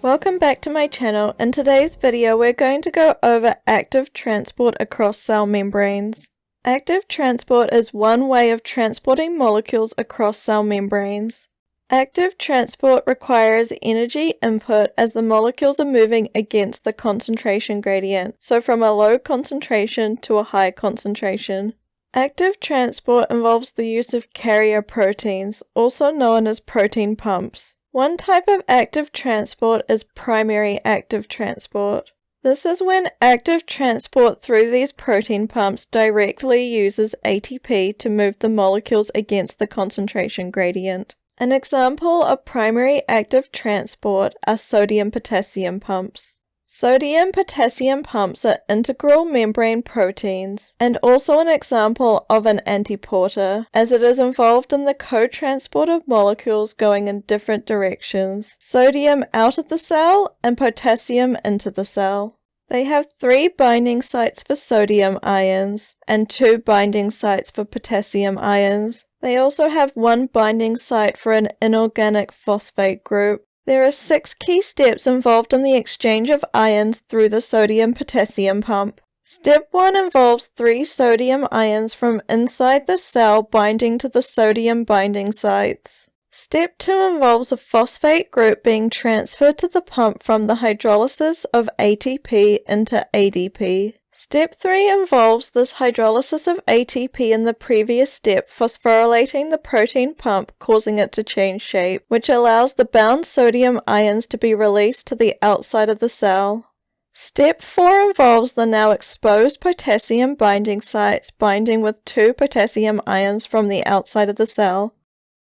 Welcome back to my channel. In today's video we're going to go over active transport across cell membranes. Active transport is one way of transporting molecules across cell membranes. Active transport requires energy input as the molecules are moving against the concentration gradient, so from a low concentration to a high concentration. Active transport involves the use of carrier proteins, also known as protein pumps. One type of active transport is primary active transport. This is when active transport through these protein pumps directly uses ATP to move the molecules against the concentration gradient. An example of primary active transport are sodium-potassium pumps. Sodium-potassium pumps are integral membrane proteins, and also an example of an antiporter, as it is involved in the co-transport of molecules going in different directions, sodium out of the cell and potassium into the cell. They have 3 binding sites for sodium ions, and 2 binding sites for potassium ions. They also have 1 binding site for an inorganic phosphate group. There are 6 key steps involved in the exchange of ions through the sodium-potassium pump. Step 1 involves 3 sodium ions from inside the cell binding to the sodium binding sites. Step 2 involves a phosphate group being transferred to the pump from the hydrolysis of ATP into ADP. Step 3 involves this hydrolysis of ATP in the previous step phosphorylating the protein pump, causing it to change shape, which allows the bound sodium ions to be released to the outside of the cell. Step 4 involves the now exposed potassium binding sites binding with 2 potassium ions from the outside of the cell.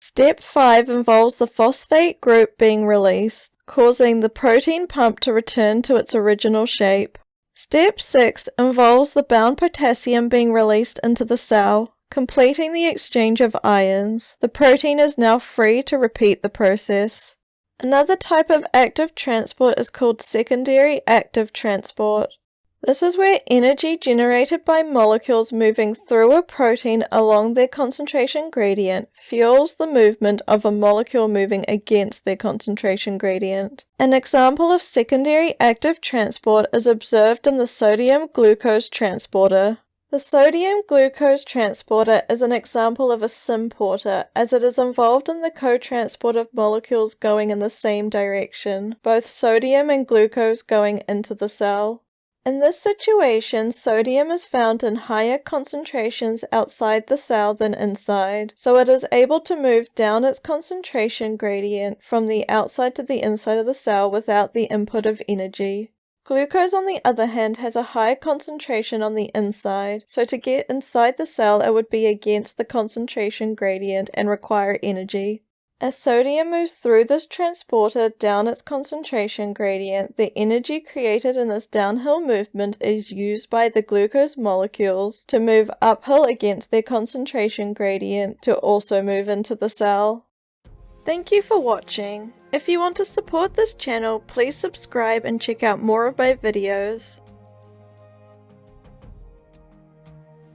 Step 5 involves the phosphate group being released, causing the protein pump to return to its original shape. Step 6 involves the bound potassium being released into the cell, completing the exchange of ions. The protein is now free to repeat the process. Another type of active transport is called secondary active transport. This is where energy generated by molecules moving through a protein along their concentration gradient fuels the movement of a molecule moving against their concentration gradient. An example of secondary active transport is observed in the sodium-glucose transporter. The sodium-glucose transporter is an example of a symporter, as it is involved in the co-transport of molecules going in the same direction, both sodium and glucose going into the cell. In this situation, sodium is found in higher concentrations outside the cell than inside, so it is able to move down its concentration gradient from the outside to the inside of the cell without the input of energy. Glucose, on the other hand, has a high concentration on the inside, so to get inside the cell it would be against the concentration gradient and require energy. As sodium moves through this transporter down its concentration gradient, the energy created in this downhill movement is used by the glucose molecules to move uphill against their concentration gradient to also move into the cell. Thank you for watching. If you want to support this channel, please subscribe and check out more of my videos.